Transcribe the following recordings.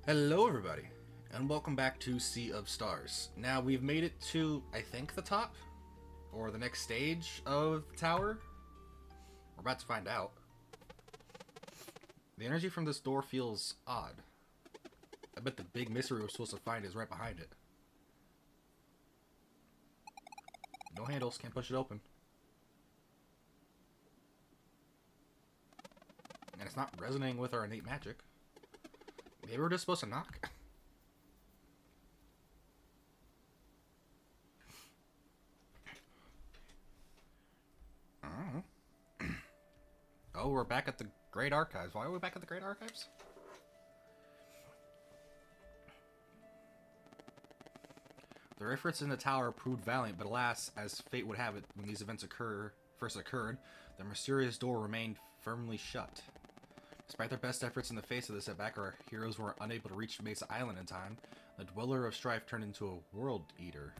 Hello everybody, and welcome back to Sea of Stars. Now we've made it to, I think, the top? Or the next stage of the tower? We're about to find out. The energy from this door feels odd. I bet the big mystery we're supposed to find is right behind it. No handles, can't push it open. And it's not resonating with our innate magic. Maybe we're just supposed to knock? Oh, we're back at the Great Archives. Why are we back at the Great Archives? Their efforts in the tower proved valiant, but alas, as fate would have it, when these events first occurred, the mysterious door remained firmly shut. Despite their best efforts in the face of the setback, our heroes were unable to reach Mesa Island in time. The Dweller of Strife turned into a World Eater.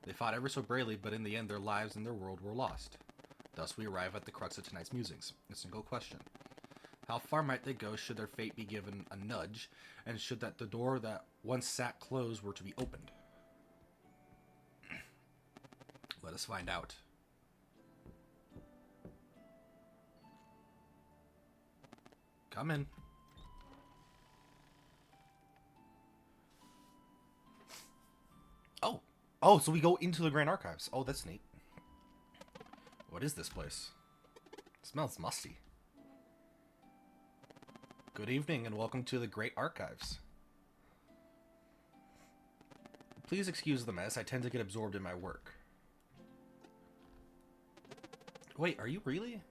They fought ever so bravely, but in the end their lives and their world were lost. Thus we arrive at the crux of tonight's musings. A single question. How far might they go should their fate be given a nudge, and should that the door that once sat closed were to be opened? Let us find out. Come in. Oh, so we go into the Grand Archives. Oh, that's neat. What is this place? It smells musty. Good evening and welcome to the Great Archives. Please excuse the mess. I tend to get absorbed in my work. Wait, are you really?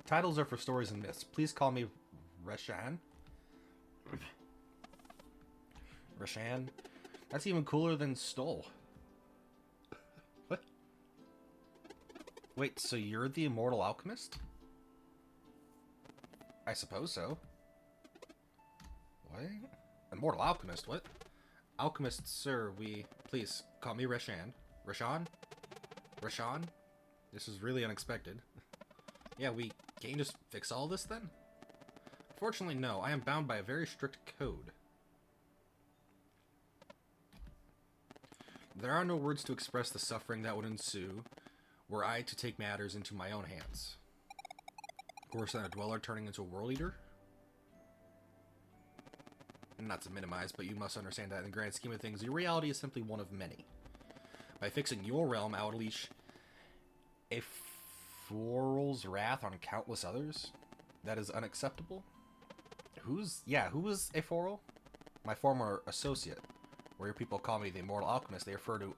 Titles are for stories and myths. Please call me Reshan. Reshan? That's even cooler than Stole. What? Wait, so you're the immortal alchemist? I suppose so. What? Immortal alchemist? What? Alchemist, sir, please, call me Reshan. Reshan? Reshan? This is really unexpected. Yeah, can you just fix all this then? Fortunately, no. I am bound by a very strict code. There are no words to express the suffering that would ensue were I to take matters into my own hands. Worse than a dweller turning into a world eater? Not to minimize, but you must understand that in the grand scheme of things, your reality is simply one of many. By fixing your realm, I would unleash a Foral's wrath on countless others. That is unacceptable. Who is a Foral? My former associate. Where your people call me the Immortal Alchemist, they refer to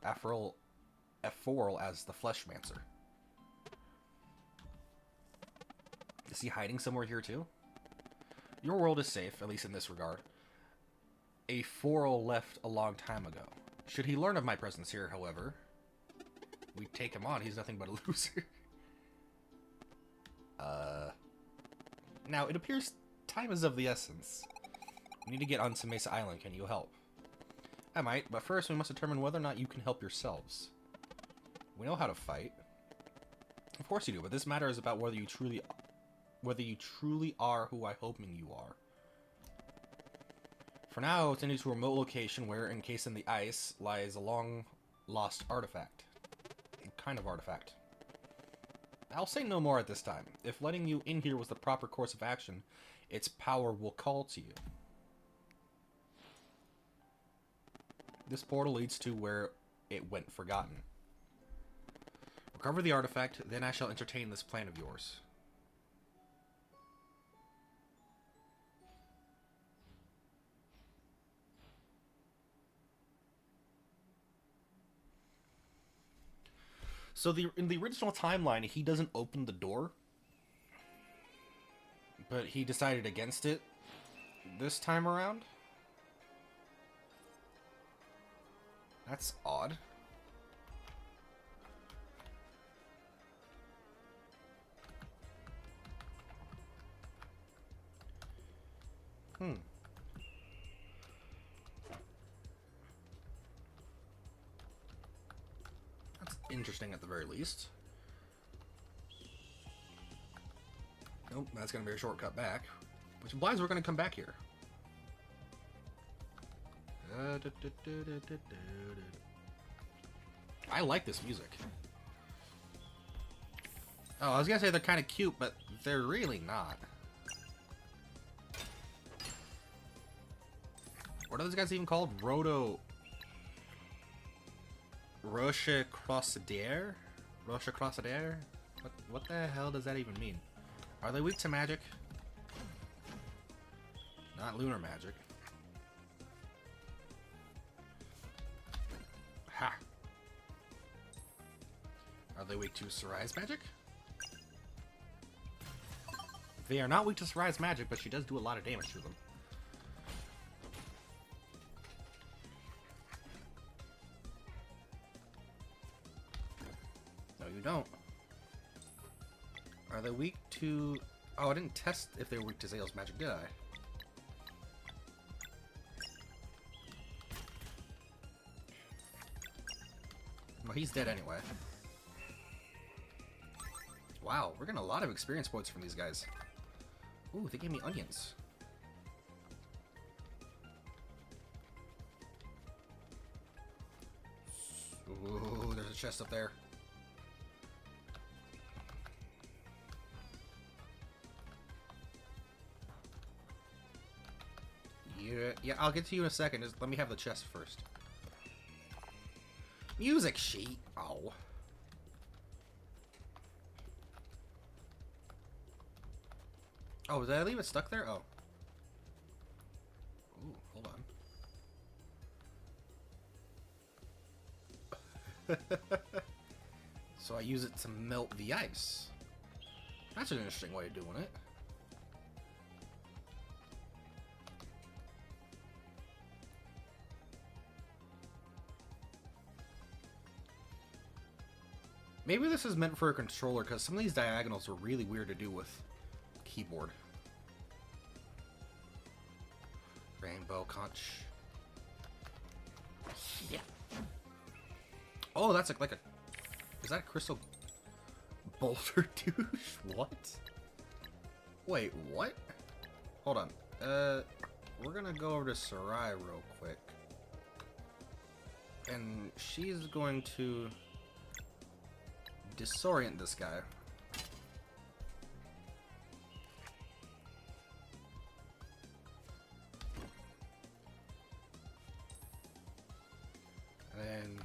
Foral as the Fleshmancer. Is he hiding somewhere here too? Your world is safe, at least in this regard. A Foral left a long time ago. Should he learn of my presence here, however, we take him on. He's nothing but a loser. Now, it appears time is of the essence. We need to get onto Mesa Island. Can you help? I might, but first we must determine whether or not you can help yourselves. We know how to fight. Of course you do, but this matter is about whether you truly are who I hoping you are. For now, it's into a remote location where, encased in the ice, lies a long-lost artifact. A kind of artifact. I'll say no more at this time. If letting you in here was the proper course of action, its power will call to you. This portal leads to where it went forgotten. Recover the artifact, then I shall entertain this plan of yours. So in the original timeline, he doesn't open the door, but he decided against it this time around. That's odd. That's interesting at the very least. Nope, that's going to be a shortcut back. Which implies we're going to come back here. I like this music. Oh, I was gonna say they're kind of cute, but they're really not. What are those guys even called? Roche Crossadair? Roche Crossadair? What the hell does that even mean? Are they weak to magic? Not lunar magic. Ha! Are they weak to Sarai's magic? They are not weak to Sarai's magic, but she does do a lot of damage to them. No, you don't. Are they weak to... Oh, I didn't test if they were weak to Zale's magic, did I? Well, he's dead anyway. Wow, we're getting a lot of experience points from these guys. Ooh, they gave me onions. Ooh, there's a chest up there. Yeah, I'll get to you in a second. Just let me have the chest first. Music sheet. Oh. Oh, did I leave it stuck there? Oh. Ooh, hold on. So I use it to melt the ice. That's an interesting way of doing it. Maybe this is meant for a controller, because some of these diagonals are really weird to do with keyboard. Rainbow conch. Yeah. Oh, that's like a... Is that a crystal boulder douche? What? Wait, what? Hold on. We're gonna go over to Sarai real quick. And she's going to disorient this guy. And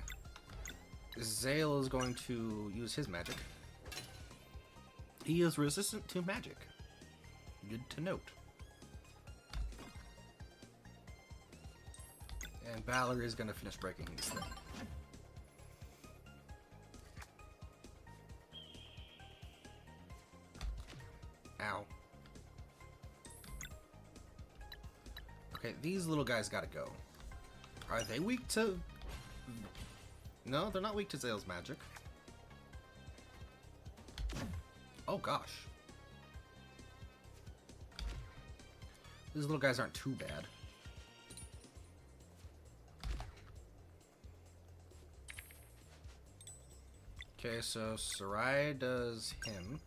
Zale is going to use his magic. He is resistant to magic. Good to note. And Valerie is going to finish breaking this thing. Ow. Okay, these little guys gotta go. Are they weak to... No, they're not weak to Zale's magic. Oh gosh. These little guys aren't too bad. Okay, so Sarai does him.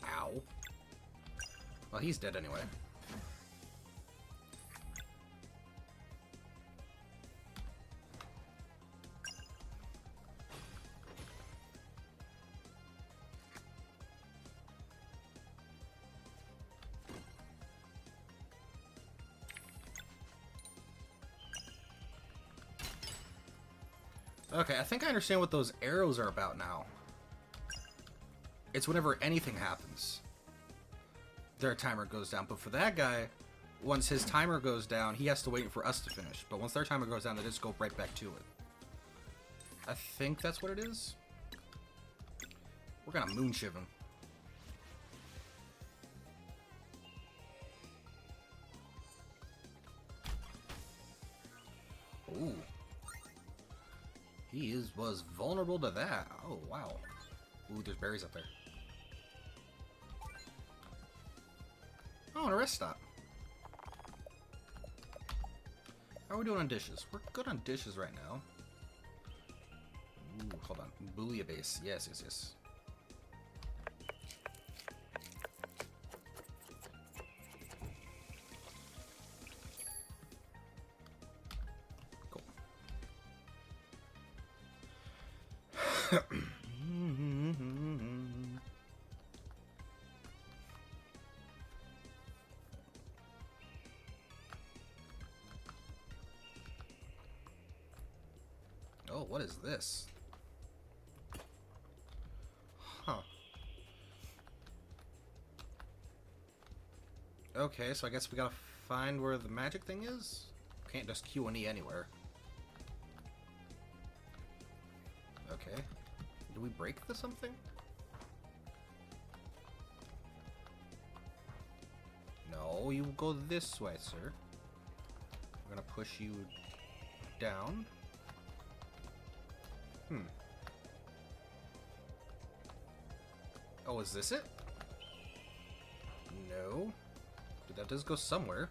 Ow. Well, he's dead anyway. Okay, I think I understand what those arrows are about now. It's whenever anything happens, their timer goes down. But for that guy, once his timer goes down, he has to wait for us to finish. But once their timer goes down, they just go right back to it. I think that's what it is. We're gonna moonshiv him. Ooh. He was vulnerable to that. Oh, wow. Ooh, there's berries up there. Oh, and a rest stop. How are we doing on dishes? We're good on dishes right now. Ooh, hold on. Bouillabaisse. Yes, yes, yes. Oh, what is this? Huh. Okay, so I guess we gotta find where the magic thing is? Can't just Q and E anywhere. Okay. Do we break the something? No, you go this way, sir. We're gonna push you down. Oh, is this it? No. But that does go somewhere.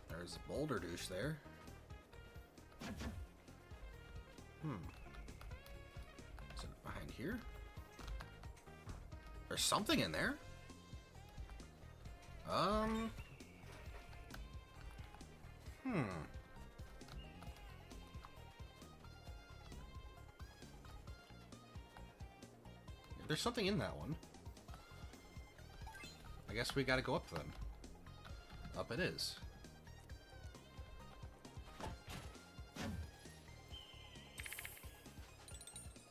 There's a boulder douche there. Is it behind here? There's something in there. There's something in that one. I guess we gotta go up then. Up it is.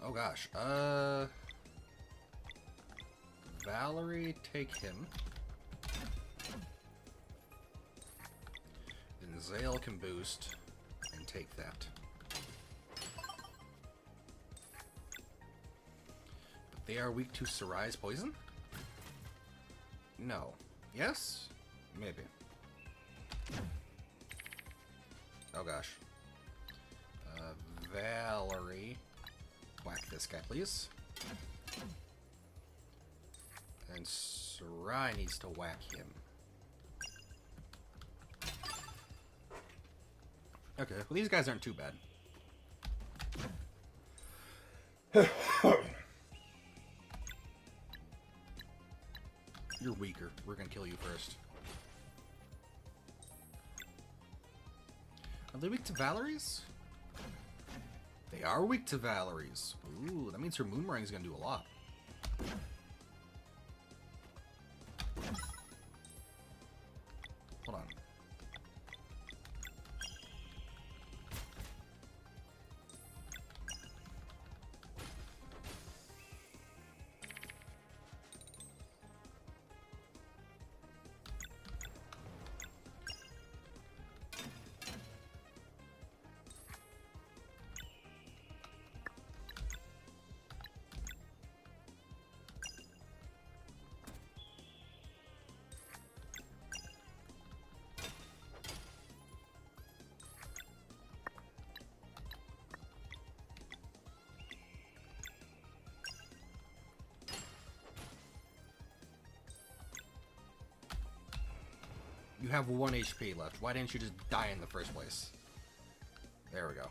Oh gosh. Valerie, take him. Then Zale can boost and take that. But they are weak to Sarai's poison? No. Yes? Maybe. Oh gosh. Valerie. Whack this guy, please. And Sarai needs to whack him. Okay, well these guys aren't too bad. You're weaker. We're gonna kill you first. Are they weak to Valerie's? They are weak to Valerie's. Ooh, that means her Moonmerang's gonna do a lot. Hold on. You have 1 HP left. Why didn't you just die in the first place? There we go.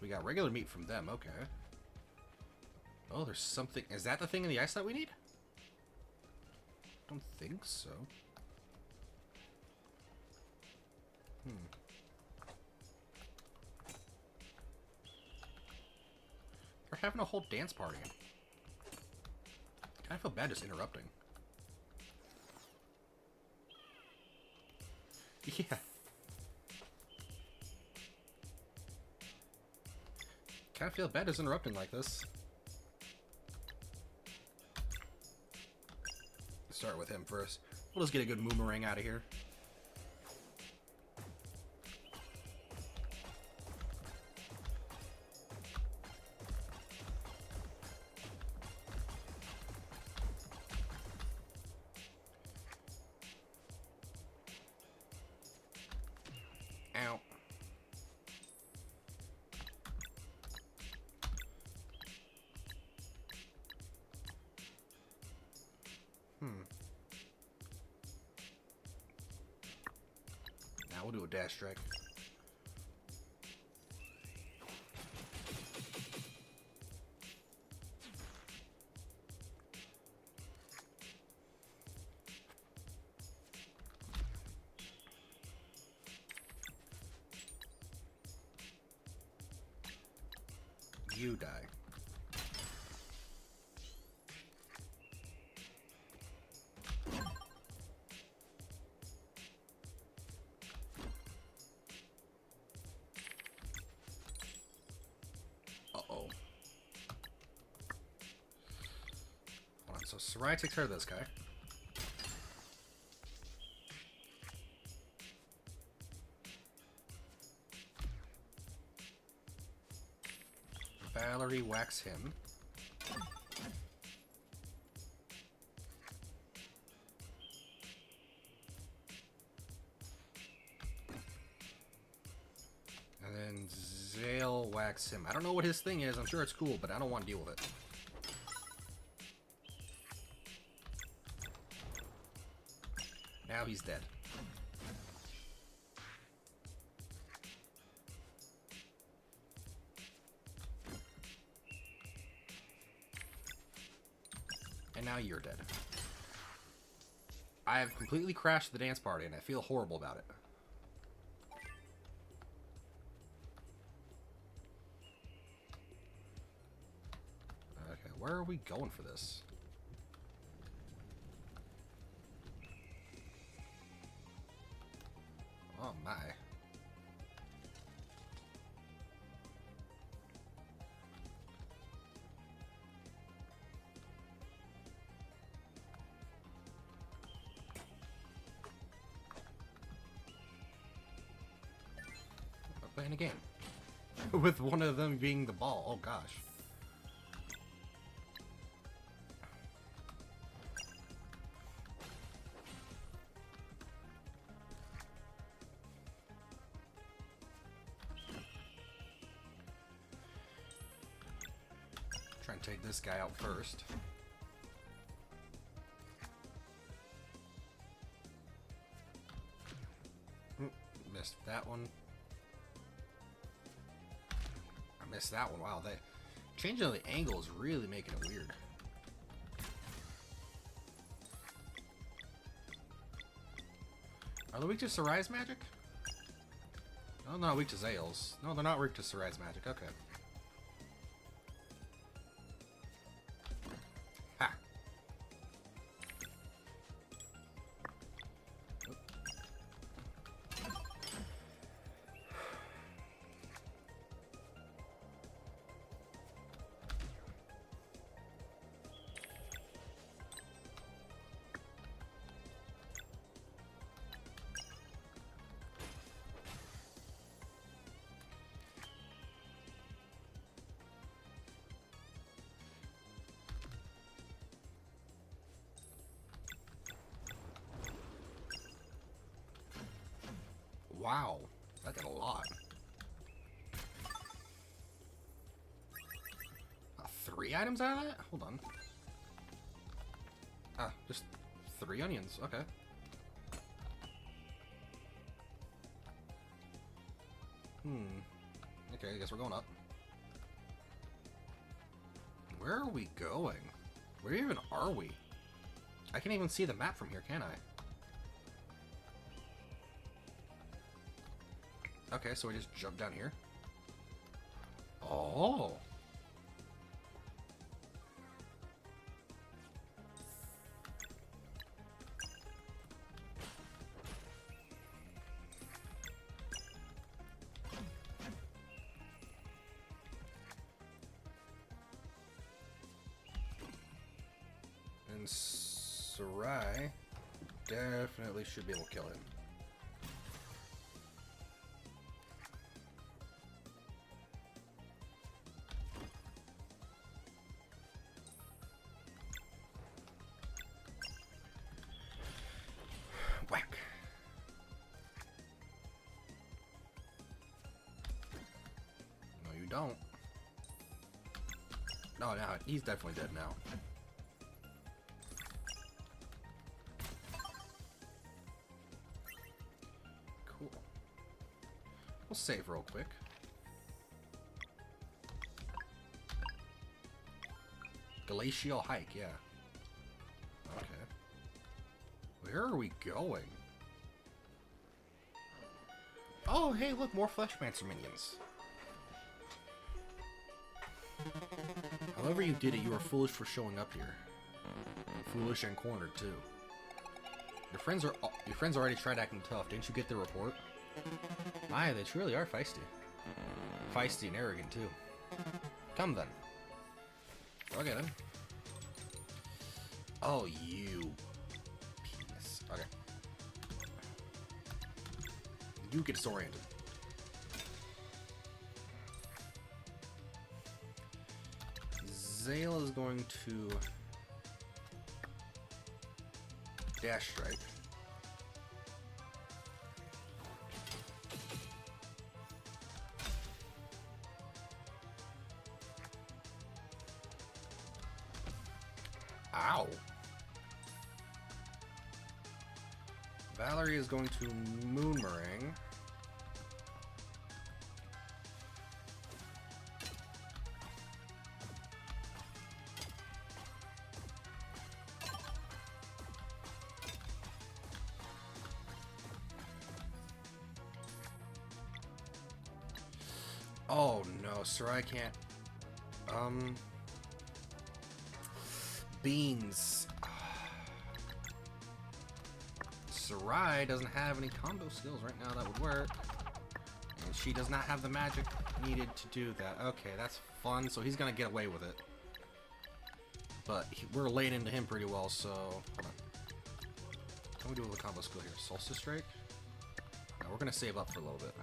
We got regular meat from them, okay. Oh, there's something. Is that the thing in the ice that we need? Don't think so. We're having a whole dance party. I feel bad just interrupting. Yeah. Kind of feel bad just interrupting like this. Start with him first. We'll just get a good Moomerang out of here. Ow. Now we'll do a dash strike. You die. Uh-oh. Hold on, so Sarai takes care of this guy. Valerie whacks him. And then Zale whacks him. I don't know what his thing is. I'm sure it's cool, but I don't want to deal with it. Now he's dead. And now you're dead. I have completely crashed the dance party, and I feel horrible about it. Okay, where are we going for this? Oh my. Playing a game. With one of them being the ball. Oh gosh. Try and take this guy out first. Missed that one. Missed that one. Wow, they changing the angle is really making it weird. Are they weak to Sarai's magic? No, they're not weak to Zale's. No, they're not weak to Sarai's magic. Okay. Ha. Wow, that did a lot. 3 items out of that? Hold on. Ah, just 3 onions. Okay. Okay, I guess we're going up. Where are we going? Where even are we? I can't even see the map from here, can I? Okay, so we just jump down here. Oh. And Sarai definitely should be able to kill him. Whack. No, you don't. No, no, he's definitely dead now. Cool. We'll save real quick. Glacial hike, yeah. Okay. Where are we going? Oh, hey, look, more Fleshmancer minions. However you did it, you were foolish for showing up here. Foolish and cornered, too. Your friends already tried acting tough. Didn't you get their report? My, they truly are feisty. Feisty and arrogant, too. Come, then. Okay, then. Oh, you penis. Okay. You get disoriented. Zale is going to dash strike. Ow. Valerie is going to Moonmerang. Oh no, Sarai can't. Beans. Sarai doesn't have any combo skills right now that would work. And she does not have the magic needed to do that. Okay, that's fun, so he's gonna get away with it. But we're laid into him pretty well, so... Hold on. What can we do with a combo skill here? Solstice Strike? No, we're gonna save up for a little bit.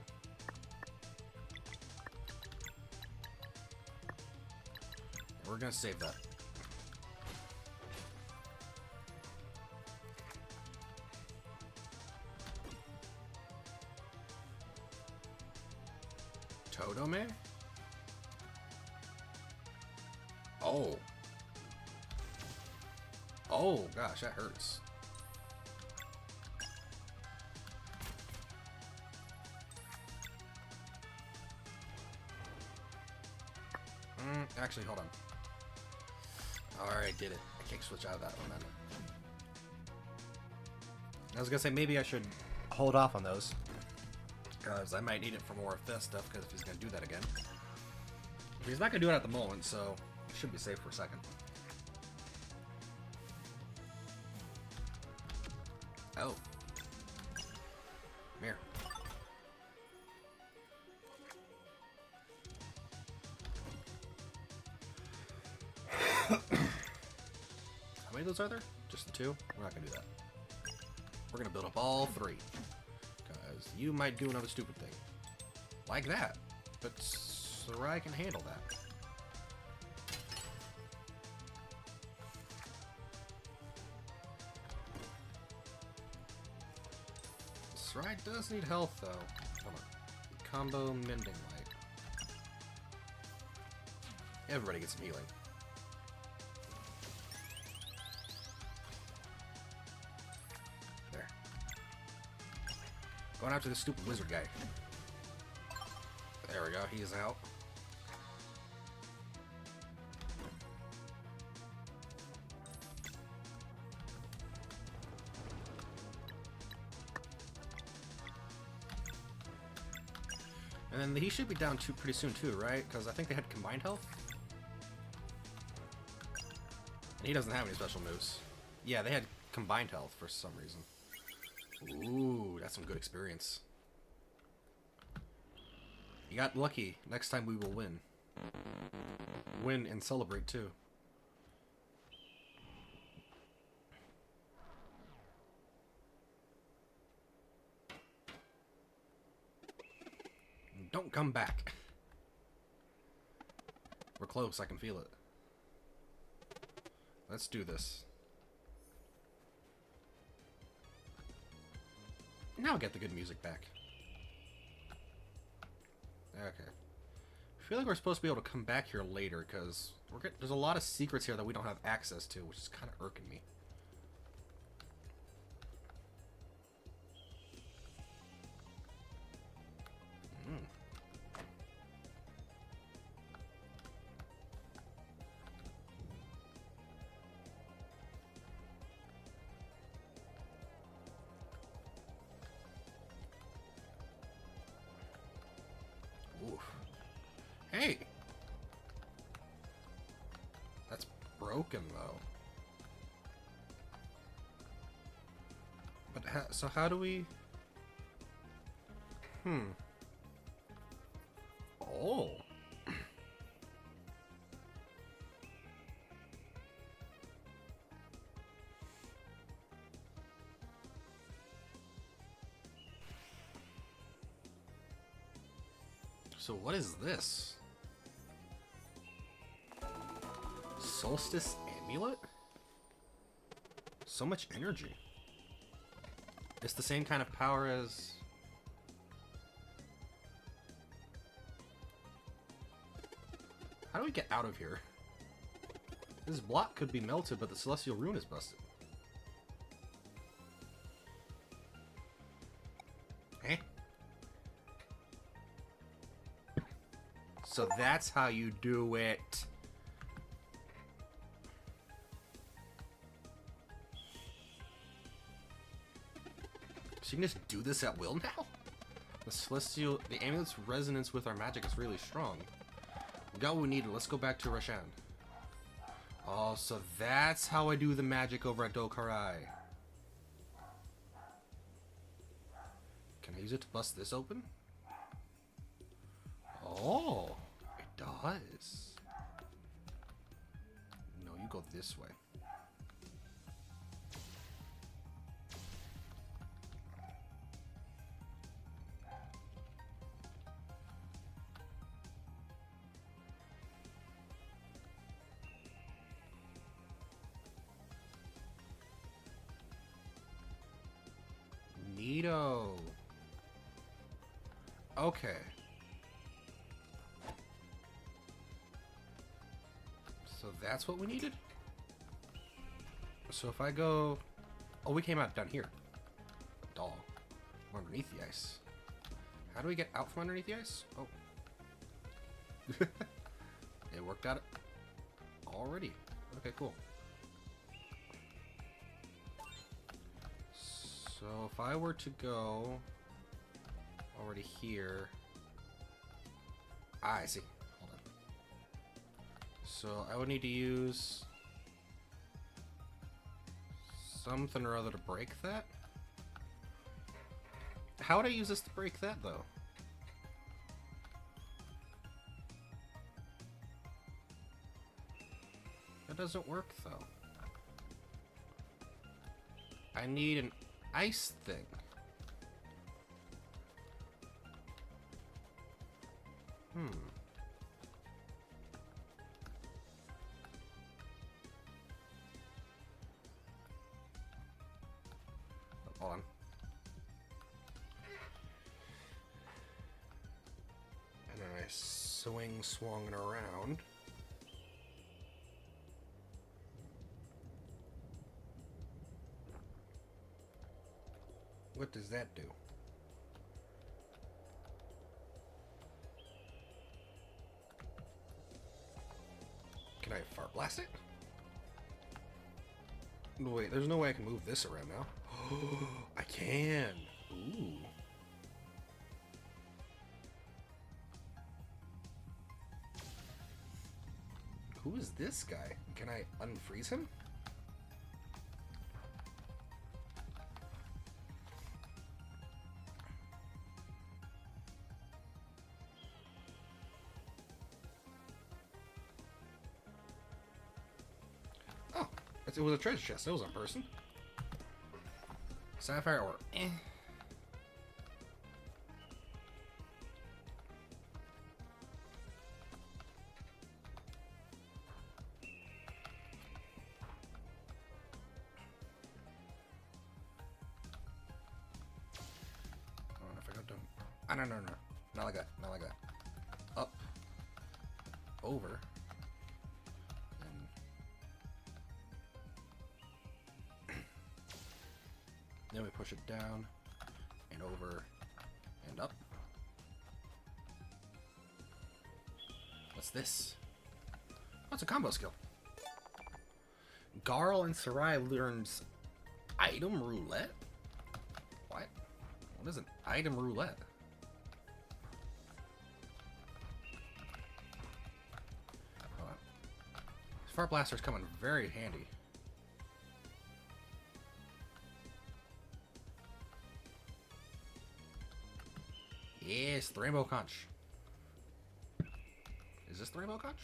We're gonna save that. Totome? Oh. Oh, gosh, that hurts. Actually, hold on. Alright, did it. I can't switch out of that one then. I was gonna say, maybe I should hold off on those. Because I might need it for more of this stuff, because if he's gonna do that again. But he's not gonna do it at the moment, so it should be safe for a second. Oh. Come here. How many of those are there? Just the two? We're not gonna do that. We're gonna build up all three. Because you might do another stupid thing. Like that. But Sarai can handle that. Sarai does need health, though. Hold on. Combo Mending Light. Everybody gets some healing. There. Going after this stupid wizard guy. There we go, he's out. And then he should be down pretty soon too, right? Because I think they had combined health. And he doesn't have any special moves. Yeah, they had combined health for some reason. Ooh, that's some good experience. You got lucky. Next time we will win. Win and celebrate too. Don't come back. We're close, I can feel it. Let's do this. Now get the good music back. Okay. I feel like we're supposed to be able to come back here later, because there's a lot of secrets here that we don't have access to, which is kind of irking me. Oof. Hey! broken, though. But so how do we... Oh. So what is this? Solstice Amulet? So much energy. It's the same kind of power as... How do we get out of here? This block could be melted, but the Celestial Rune is busted. Eh? So that's how you do it. So you can just do this at will now? The amulet's resonance with our magic is really strong. We got what we needed. Let's go back to Roshan. Oh, so that's how I do the magic over at Dokkarai. Can I use it to bust this open? Oh, it does. No, you go this way. Neato. Okay. So that's what we needed? So if I go... Oh, we came out down here. Doll. We're underneath the ice. How do we get out from underneath the ice? Oh. It worked out already. Okay, cool. So if I were to go already here... I see. Hold on. So I would need to use something or other to break that. How would I use this to break that, though? That doesn't work, though. I need an ice thing. Hold on. And then I swung it around. What does that do? Can I fart blast it? Wait, there's no way I can move this around now. I can. Ooh. Who is this guy? Can I unfreeze him? Oh, it was a treasure chest. It was a person. Sapphire ore. Eh. No. Not like that. Not like that. Up. Over. And then we push it down. And over. And up. What's this? Oh, it's a combo skill. Garl and Sarai learns item roulette? What? What is an item roulette? Fart Blaster's coming very handy. Yes, the Rainbow Conch. Is this the Rainbow Conch?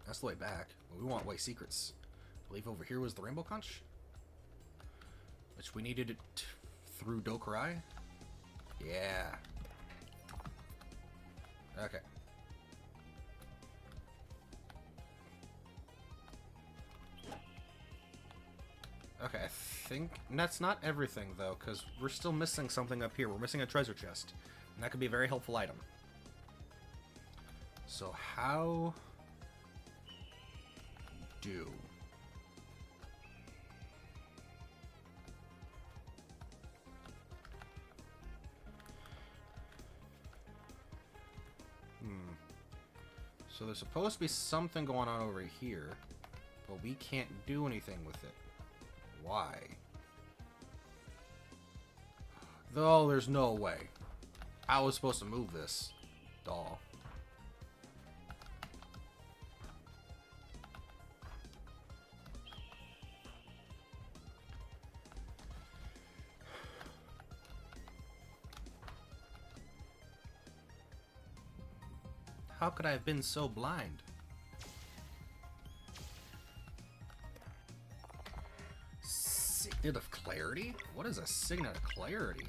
That's the way back. We want way secrets. I believe over here was the Rainbow Conch, which we needed it through Dokurai. Yeah. Okay. Okay, I think that's not everything though, because we're still missing something up here. We're missing a treasure chest, and that could be a very helpful item. So how do So there's supposed to be something going on over here, but we can't do anything with it. Why? Though there's no way. I was supposed to move this doll. How could I have been so blind? Signet of Clarity? What is a Signet of Clarity?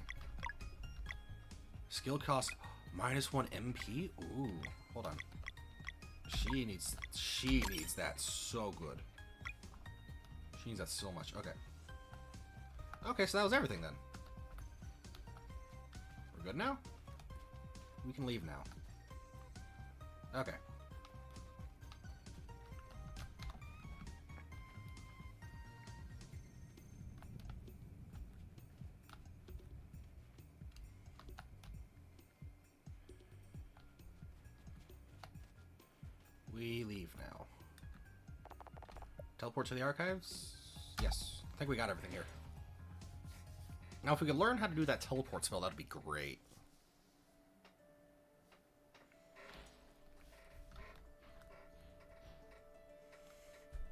Skill cost -1 MP? Ooh, hold on. She needs that so good. She needs that so much. Okay. Okay, so that was everything then. We're good now? We can leave now. Okay. We leave now. Teleport to the archives? Yes. I think we got everything here. Now, if we could learn how to do that teleport spell, that'd be great.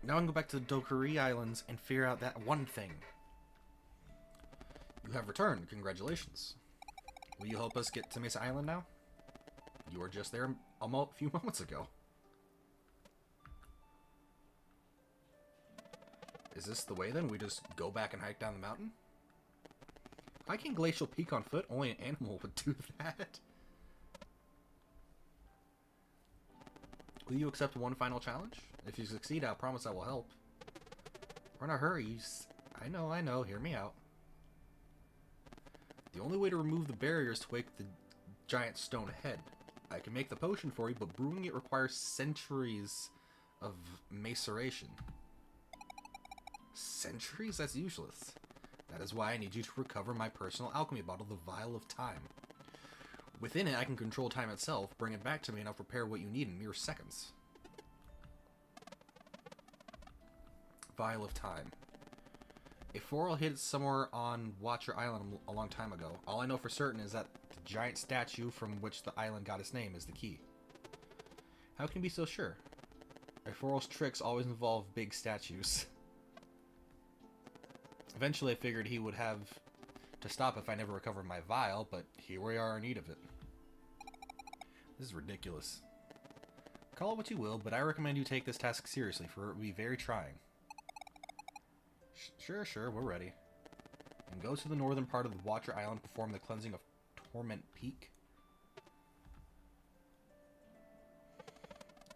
Now I can go back to the Dokuri Islands and figure out that one thing. You have returned. Congratulations. Will you help us get to Mesa Island now? You were just there a few moments ago. Is this the way then? We just go back and hike down the mountain? Hiking Glacial Peak on foot? Only an animal would do that. Will you accept one final challenge? If you succeed, I'll promise I will help. We're in a hurry. I know. Hear me out. The only way to remove the barrier is to wake the giant stone head. I can make the potion for you, but brewing it requires centuries of maceration. Centuries? That's useless. That is why I need you to recover my personal alchemy bottle, the Vial of Time. Within it, I can control time itself, bring it back to me, and I'll prepare what you need in mere seconds. Vial of Time. A Forel hid somewhere on Watcher Island a long time ago. All I know for certain is that the giant statue from which the island got its name is the key. How can you be so sure? A Forel's tricks always involve big statues. Eventually I figured he would have to stop if I never recovered my vial, but here we are in need of it. This is ridiculous. Call it what you will, but I recommend you take this task seriously, for it will be very trying. Sure, we're ready. And go to the northern part of the Watcher Island, perform the cleansing of Torment Peak.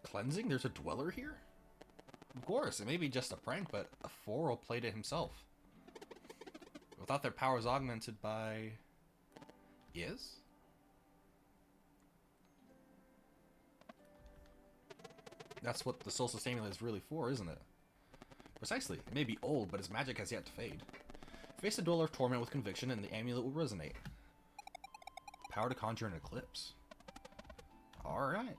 Cleansing? There's a dweller here? Of course, it may be just a prank, but a Forel played it himself. Without their powers augmented by... Is? That's what the Soul Sustainment is really for, isn't it? Precisely. It may be old, but its magic has yet to fade. Face the Dweller of Torment with conviction, and the amulet will resonate. Power to conjure an eclipse. Alright.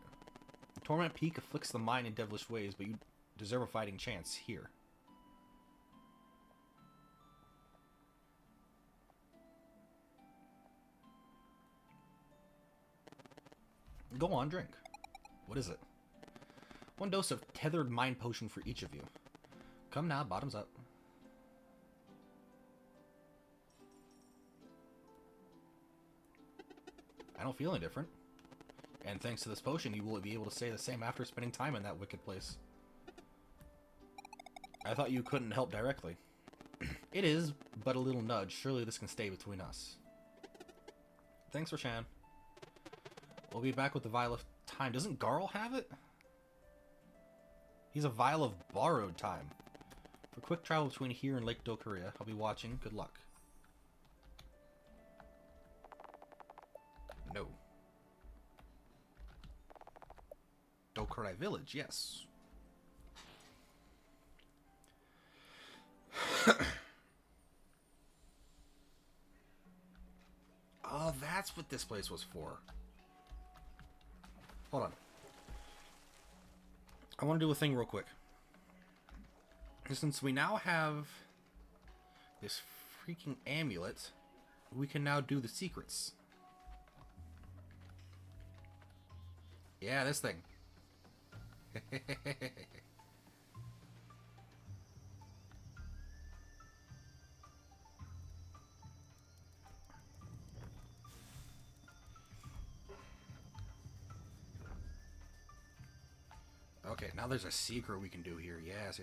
Torment Peak afflicts the mind in devilish ways, but you deserve a fighting chance here. Go on, drink. What is it? 1 dose of tethered mind potion for each of you. Come now, bottoms up. I don't feel any different. And thanks to this potion, you will be able to say the same after spending time in that wicked place. I thought you couldn't help directly. It is but a little nudge. Surely this can stay between us. Thanks for Shan. We'll be back with the Vial of Time. Doesn't Garl have it? He's a Vial of Borrowed Time. For quick travel between here and Lake Dokuria. I'll be watching. Good luck. No. Dokurai Village, yes. Oh, that's what this place was for. Hold on. I want to do a thing real quick. Since we now have this freaking amulet, we can now do the secrets. Yeah, this thing. Okay, now there's a secret we can do here. Yes.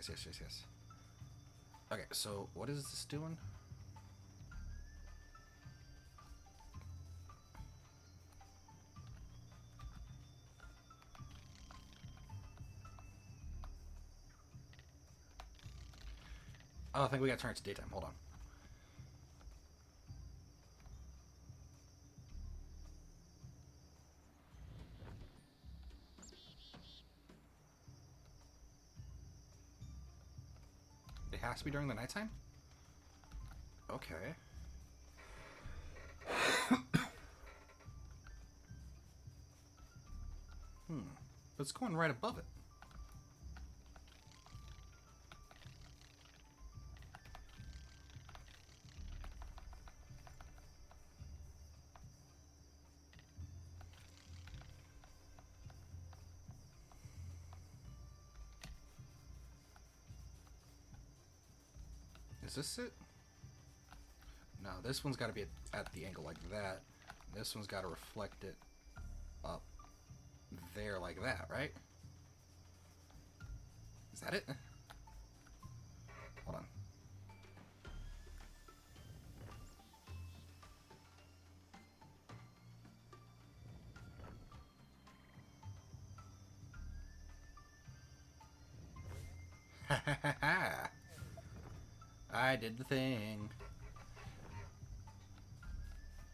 Okay, so what is this doing? Oh, I think we gotta turn it to daytime. Hold on. It has to be during the nighttime? Okay. But it's going right above it. Is this it? No, this one's got to be at the angle like that. This one's got to reflect it up there like that, right? Is that it? Hold on. Ha ha ha ha! I did the thing.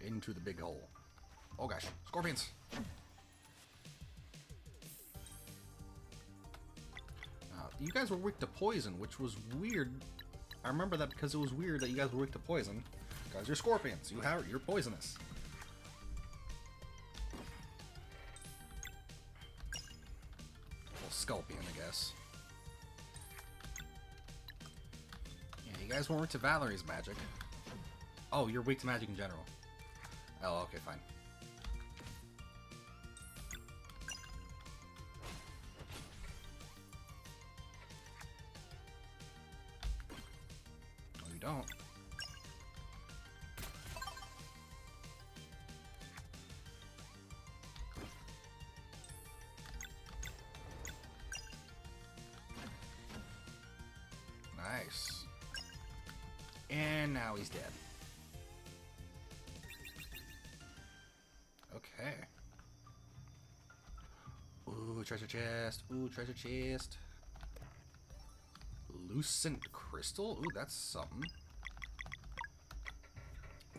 Into the big hole. Oh gosh, scorpions! You guys were weak to poison, which was weird. I remember that because it was weird that you guys were weak to poison. Guys, you're scorpions. You're poisonous. Well, scorpion, I guess. Yeah, you guys weren't weak to Valerie's magic. Oh, you're weak to magic in general. Oh, okay, fine. Don't. Nice. And now he's dead. Okay. Ooh, treasure chest. Ooh, treasure chest. Lucent crystal? Ooh, that's something.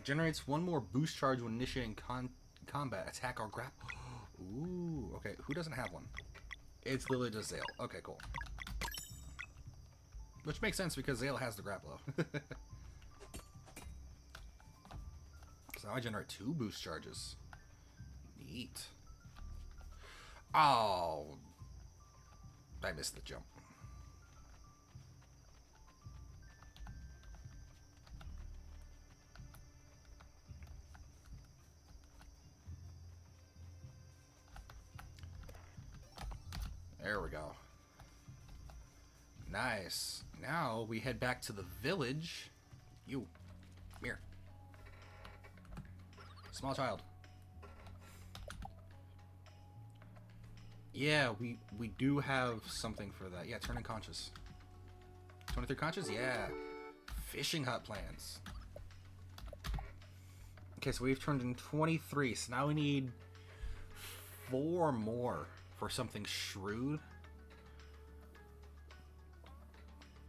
Generates 1 more boost charge when initiating combat, attack, or grapple. Ooh, okay. Who doesn't have one? It's literally just Zale. Okay, cool. Which makes sense because Zale has the grapple. So now I generate 2 boost charges. Neat. Oh. I missed the jump. There we go. Nice. Now we head back to the village. You. Come here. Small child. Yeah, we do have something for that. Yeah, turning conscious. 23 conscious? Yeah. Fishing hut plans. Okay, so we've turned in 23. So now we need 4 more for something shrewd.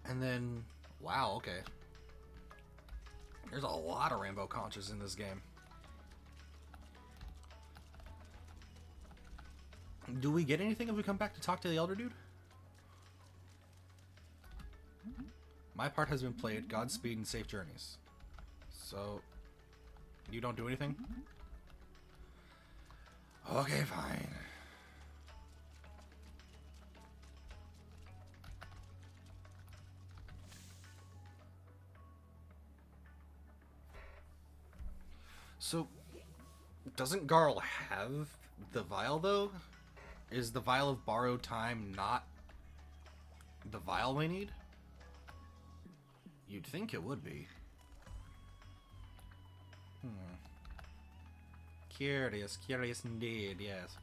And then, wow, okay. There's a lot of rainbow conches in this game. Do we get anything if we come back to talk to the elder dude? My part has been played. Godspeed and safe journeys. So, you don't do anything? Okay, fine. So, doesn't Garl have the vial, though? Is the vial of borrowed time not the vial we need? You'd think it would be. Curious, curious indeed, yes.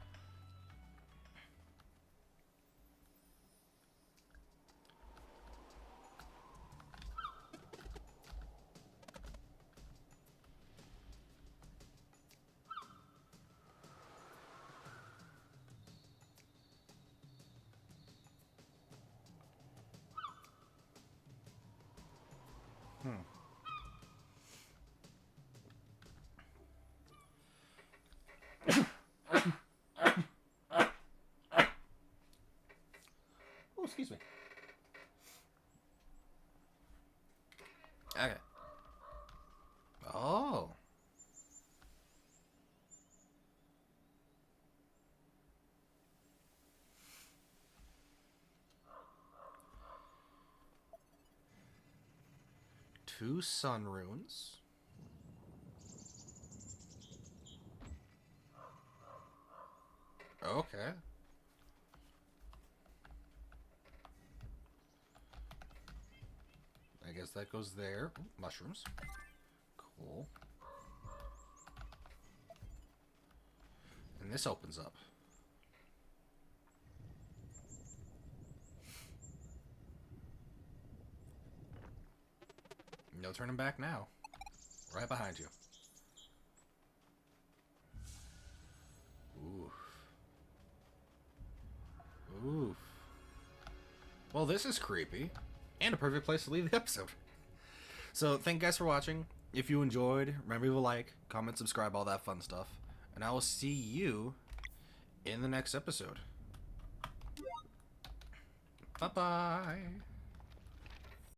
Oh, excuse me. Okay. Oh. Two sun runes. Okay. I guess that goes there. Ooh, mushrooms. Cool. And this opens up. No turning back now. Right behind you. Oof. Oof. Well, this is creepy. And a perfect place to leave the episode. So, thank you guys for watching. If you enjoyed, remember to like, comment, subscribe, all that fun stuff. And I will see you in the next episode. Bye-bye.